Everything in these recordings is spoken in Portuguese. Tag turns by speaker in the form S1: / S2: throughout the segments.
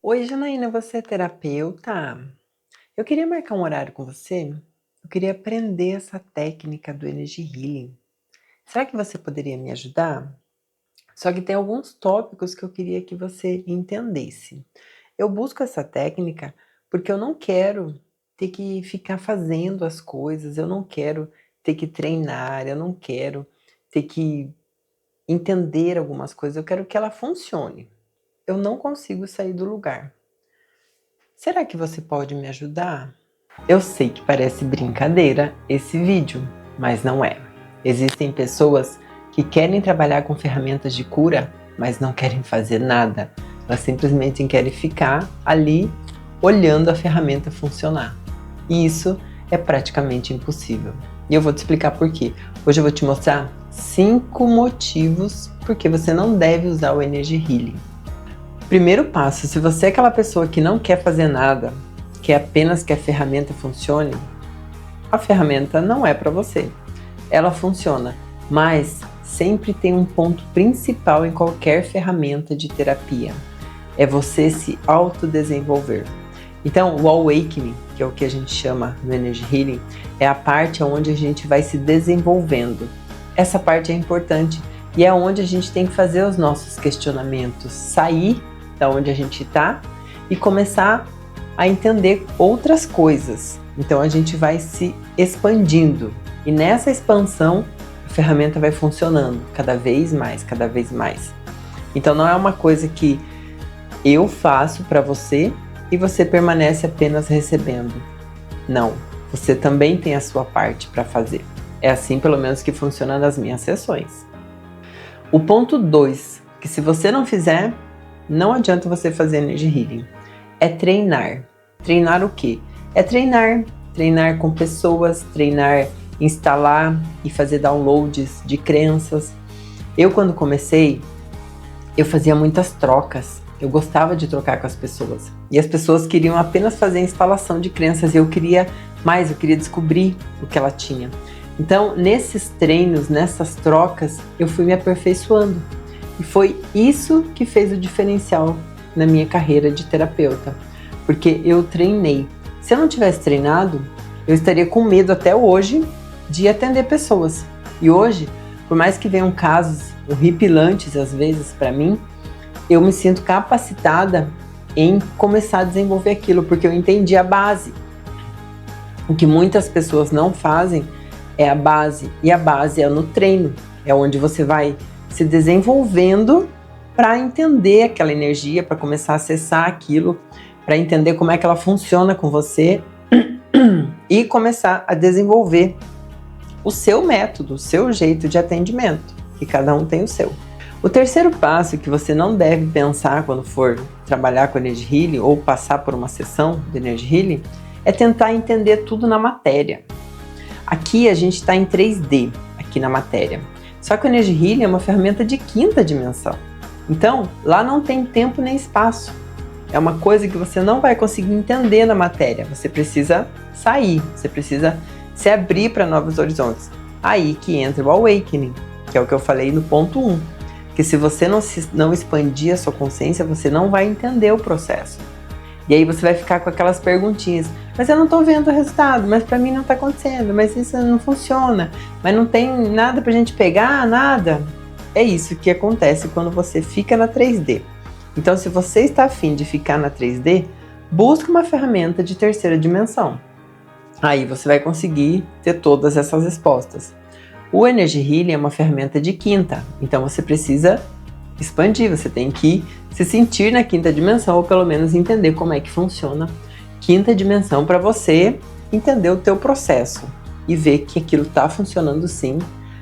S1: Oi, Janaína, você é terapeuta? Eu queria marcar um horário com você. Eu queria aprender essa técnica do Energy Healing. Será que você poderia me ajudar? Só que tem alguns tópicos que eu queria que você entendesse. Eu busco essa técnica porque eu não quero ter que ficar fazendo as coisas, eu não quero ter que treinar, eu não quero ter que entender algumas coisas, eu quero que ela funcione. Eu não consigo sair do lugar. Será que você pode me ajudar? Eu sei que parece brincadeira esse vídeo, mas não é. Existem pessoas que querem trabalhar com ferramentas de cura, mas não querem fazer nada. Elas simplesmente querem ficar ali olhando a ferramenta funcionar. E isso é praticamente impossível. E eu vou te explicar por quê. Hoje eu vou te mostrar 5 motivos por que você não deve usar o Energy Healing. Primeiro passo, se você é aquela pessoa que não quer fazer nada, quer apenas que a ferramenta funcione, a ferramenta não é para você. Ela funciona, mas sempre tem um ponto principal em qualquer ferramenta de terapia. É você se autodesenvolver. Então, o Awakening, que é o que a gente chama no Energy Healing, é a parte onde a gente vai se desenvolvendo. Essa parte é importante e é onde a gente tem que fazer os nossos questionamentos, sair da onde a gente está e começar a entender outras coisas. Então a gente vai se expandindo e nessa expansão a ferramenta vai funcionando cada vez mais, cada vez mais. Então não é uma coisa que eu faço para você e você permanece apenas recebendo. Não, você também tem a sua parte para fazer. É assim pelo menos que funciona nas minhas sessões. O ponto 2, que se você não fizer, não adianta você fazer Energy Healing. É treinar. Treinar o quê? É treinar com pessoas, treinar, instalar e fazer downloads de crenças. Eu quando comecei, eu fazia muitas trocas. Eu gostava de trocar com as pessoas. E as pessoas queriam apenas fazer a instalação de crenças e eu queria mais, eu queria descobrir o que ela tinha. Então, nesses treinos, nessas trocas, eu fui me aperfeiçoando. E foi isso que fez o diferencial na minha carreira de terapeuta, porque eu treinei. Se eu não tivesse treinado, eu estaria com medo até hoje de atender pessoas. E hoje, por mais que venham casos horripilantes às vezes para mim, eu me sinto capacitada em começar a desenvolver aquilo, porque eu entendi a base. O que muitas pessoas não fazem é a base, e a base é no treino, é onde você vai se desenvolvendo para entender aquela energia, para começar a acessar aquilo, para entender como é que ela funciona com você e começar a desenvolver o seu método, o seu jeito de atendimento, que cada um tem o seu. O terceiro passo que você não deve pensar quando for trabalhar com Energy Healing ou passar por uma sessão de Energy Healing é tentar entender tudo na matéria. Aqui a gente está em 3D, aqui na matéria. Só que o Energy Healing é uma ferramenta de 5ª dimensão. Então, lá não tem tempo nem espaço. É uma coisa que você não vai conseguir entender na matéria. Você precisa sair, você precisa se abrir para novos horizontes. Aí que entra o Awakening, que é o que eu falei no ponto 1. Que se você não expandir a sua consciência, você não vai entender o processo. E aí você vai ficar com aquelas perguntinhas. Mas eu não estou vendo o resultado, mas para mim não está acontecendo, mas isso não funciona, mas não tem nada para a gente pegar, nada. É isso que acontece quando você fica na 3D. Então, se você está afim de ficar na 3D, busque uma ferramenta de 3ª dimensão. Aí você vai conseguir ter todas essas respostas. O Energy Healing é uma ferramenta de 5ª, então você precisa expandir, você tem que se sentir na 5ª dimensão ou pelo menos entender como é que funciona 5ª dimensão para você entender o teu processo e ver que aquilo está funcionando sim,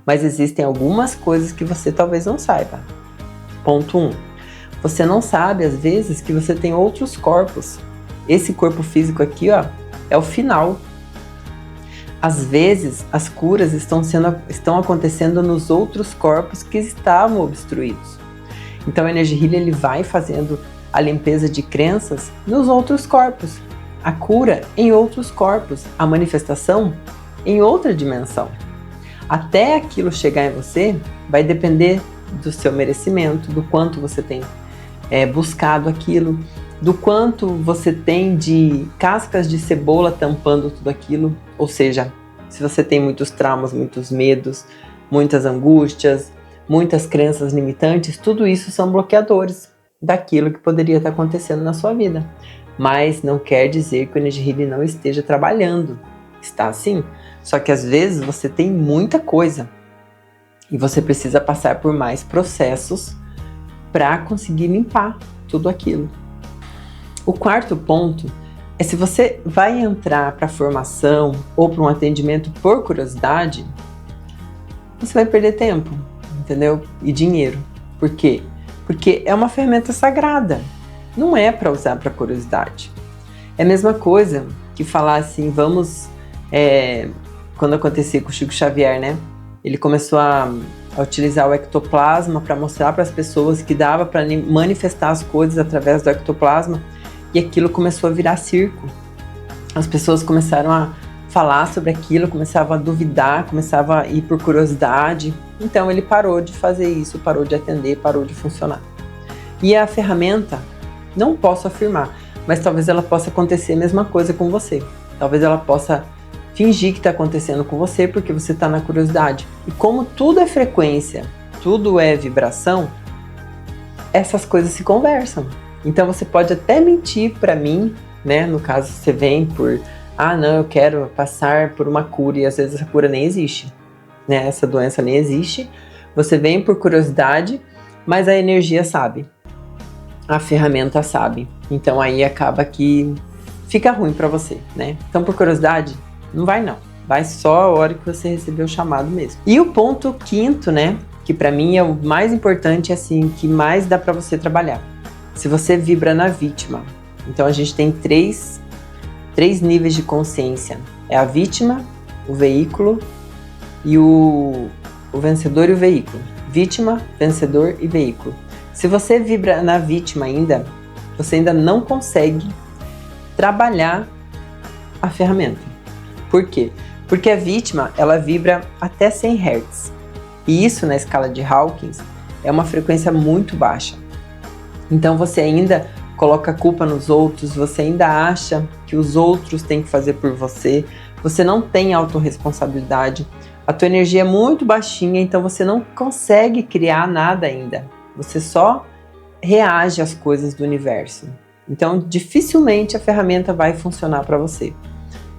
S1: mas existem algumas coisas que você talvez não saiba. Ponto 1. Você não sabe às vezes que você tem outros corpos. Esse corpo físico aqui, ó, é o final. Às vezes as curas estão acontecendo nos outros corpos que estavam obstruídos. Então o Energy Healing ele vai fazendo a limpeza de crenças nos outros corpos, a cura em outros corpos, a manifestação em outra dimensão. Até aquilo chegar em você vai depender do seu merecimento, do quanto você tem buscado aquilo, do quanto você tem de cascas de cebola tampando tudo aquilo, ou seja, se você tem muitos traumas, muitos medos, muitas angústias, muitas crenças limitantes, tudo isso são bloqueadores daquilo que poderia estar acontecendo na sua vida. Mas não quer dizer que o Energy Healing não esteja trabalhando. Está sim, só que às vezes você tem muita coisa e você precisa passar por mais processos para conseguir limpar tudo aquilo. O quarto ponto é se você vai entrar para a formação ou para um atendimento por curiosidade, você vai perder tempo, entendeu? E dinheiro. Por quê? Porque é uma ferramenta sagrada, não é para usar para curiosidade. É a mesma coisa que falar assim, vamos... quando acontecia com o Chico Xavier, né? Ele começou a utilizar o ectoplasma para mostrar para as pessoas que dava para manifestar as coisas através do ectoplasma. E aquilo começou a virar circo. As pessoas começaram a falar sobre aquilo, começavam a duvidar, começavam a ir por curiosidade. Então ele parou de fazer isso, parou de atender, parou de funcionar. E a ferramenta, não posso afirmar, mas talvez ela possa acontecer a mesma coisa com você. Talvez ela possa fingir que está acontecendo com você porque você está na curiosidade. E como tudo é frequência, tudo é vibração, essas coisas se conversam. Então você pode até mentir para mim, né? No caso você vem por, não, eu quero passar por uma cura e às vezes essa cura nem existe, né? Essa doença nem existe. Você vem por curiosidade, mas a energia sabe, a ferramenta sabe. Então aí acaba que fica ruim para você, né? Então por curiosidade, não vai não. Vai só a hora que você receber o chamado mesmo. E o ponto quinto, né? Que para mim é o mais importante, assim, que mais dá para você trabalhar. Se você vibra na vítima. Então a gente tem três níveis de consciência. É a vítima, o veículo e o vencedor e o veículo. Vítima, vencedor e veículo. Se você vibra na vítima ainda, você ainda não consegue trabalhar a ferramenta. Por quê? Porque a vítima, ela vibra até 100 Hz. E isso na escala de Hawkins é uma frequência muito baixa. Então você ainda coloca a culpa nos outros, você ainda acha que os outros têm que fazer por você, você não tem autorresponsabilidade, a tua energia é muito baixinha, então você não consegue criar nada ainda, você só reage às coisas do universo. Então dificilmente a ferramenta vai funcionar para você.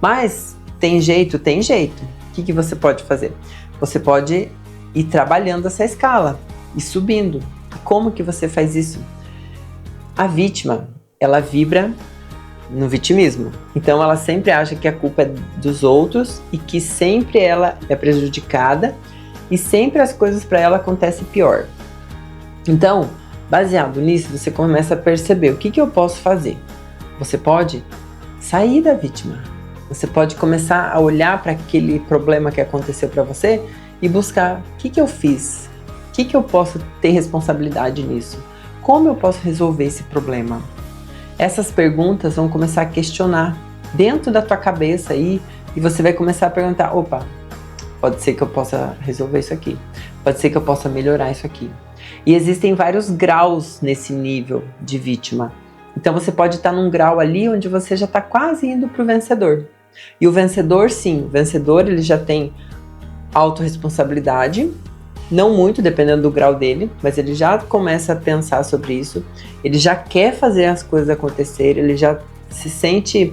S1: Mas tem jeito, tem jeito. O que você pode fazer? Você pode ir trabalhando essa escala e subindo. Como que você faz isso? A vítima, ela vibra no vitimismo. Então ela sempre acha que a culpa é dos outros e que sempre ela é prejudicada e sempre as coisas para ela acontecem pior. Então, baseado nisso, você começa a perceber o que eu posso fazer. Você pode sair da vítima. Você pode começar a olhar para aquele problema que aconteceu para você e buscar o que eu fiz, o que eu posso ter responsabilidade nisso. Como eu posso resolver esse problema? Essas perguntas vão começar a questionar dentro da tua cabeça aí e você vai começar a perguntar, opa, pode ser que eu possa resolver isso aqui, pode ser que eu possa melhorar isso aqui. E existem vários graus nesse nível de vítima. Então você pode estar num grau ali onde você já está quase indo para o vencedor. E o vencedor, sim, o vencedor ele já tem autorresponsabilidade, não muito, dependendo do grau dele, mas ele já começa a pensar sobre isso, ele já quer fazer as coisas acontecerem, ele já se sente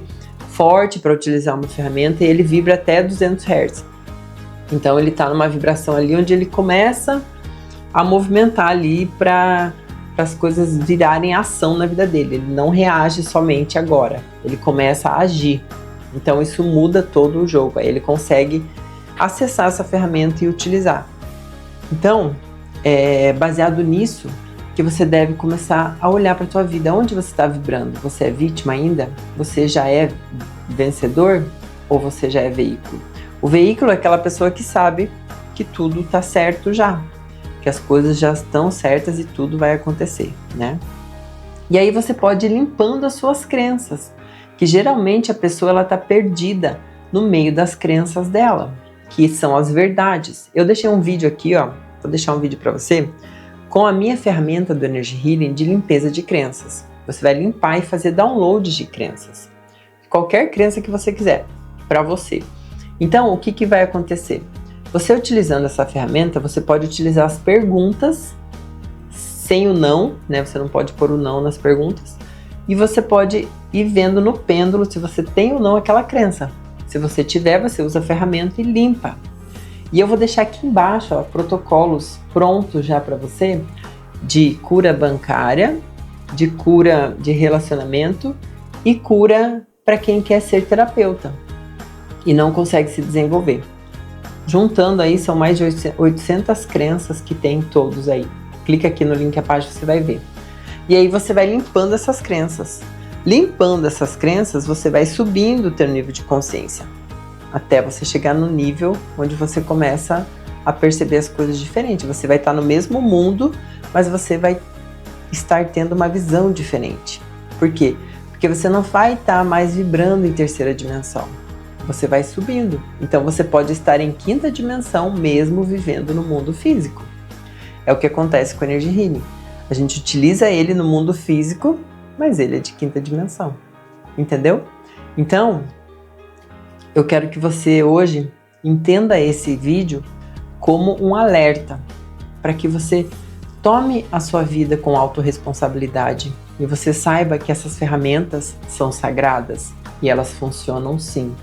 S1: forte para utilizar uma ferramenta e ele vibra até 200 Hz. Então ele está numa vibração ali onde ele começa a movimentar ali para as coisas virarem ação na vida dele. Ele não reage somente agora, ele começa a agir. Então isso muda todo o jogo, aí ele consegue acessar essa ferramenta e utilizar. Então, baseado nisso, que você deve começar a olhar para a tua vida. Onde você está vibrando? Você é vítima ainda? Você já é vencedor? Ou você já é veículo? O veículo é aquela pessoa que sabe que tudo está certo já, que as coisas já estão certas e tudo vai acontecer, né? E aí você pode ir limpando as suas crenças, que geralmente a pessoa está perdida no meio das crenças dela, que são as verdades. Eu deixei um vídeo aqui, ó, vou deixar um vídeo para você, com a minha ferramenta do Energy Healing de limpeza de crenças. Você vai limpar e fazer download de crenças. Qualquer crença que você quiser, para você. Então, o que vai acontecer? Você utilizando essa ferramenta, você pode utilizar as perguntas sem o não, né? Você não pode pôr o não nas perguntas. E você pode ir vendo no pêndulo se você tem ou não aquela crença. Se você tiver, você usa a ferramenta e limpa. E eu vou deixar aqui embaixo, ó, protocolos prontos já para você de cura bancária, de cura de relacionamento e cura para quem quer ser terapeuta e não consegue se desenvolver. Juntando aí, são mais de 800 crenças que tem todos aí. Clica aqui no link abaixo, você vai ver. E aí você vai limpando essas crenças. Limpando essas crenças, você vai subindo o teu nível de consciência, até você chegar no nível onde você começa a perceber as coisas diferentes. Você vai estar no mesmo mundo, mas você vai estar tendo uma visão diferente. Por quê? Porque você não vai estar mais vibrando em terceira dimensão. Você vai subindo. Então você pode estar em quinta dimensão mesmo vivendo no mundo físico. É o que acontece com o Energy Healing. A gente utiliza ele no mundo físico, mas ele é de quinta dimensão. Entendeu? Então, eu quero que você hoje entenda esse vídeo como um alerta para que você tome a sua vida com autorresponsabilidade e você saiba que essas ferramentas são sagradas e elas funcionam sim.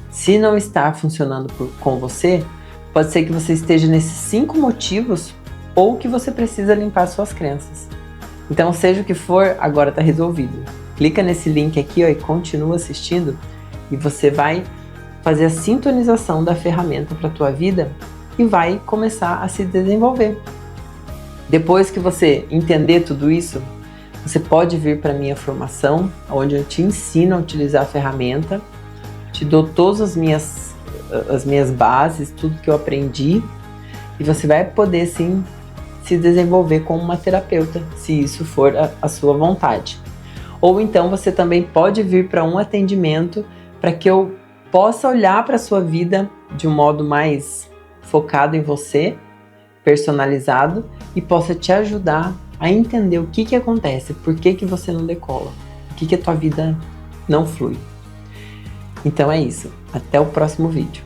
S1: Se não está funcionando com você, pode ser que você esteja nesses 5 motivos ou que você precisa limpar suas crenças. Então, seja o que for, agora está resolvido. Clica nesse link aqui, ó, e continua assistindo e você vai fazer a sintonização da ferramenta para a tua vida e vai começar a se desenvolver. Depois que você entender tudo isso, você pode vir para a minha formação, onde eu te ensino a utilizar a ferramenta, te dou todas as minhas bases, tudo que eu aprendi, e você vai poder sim se desenvolver como uma terapeuta, se isso for a sua vontade. Ou então você também pode vir para um atendimento para que eu possa olhar para a sua vida de um modo mais focado em você, personalizado, e possa te ajudar a entender o que acontece, por que você não decola, o que a tua vida não flui. Então é isso, até o próximo vídeo.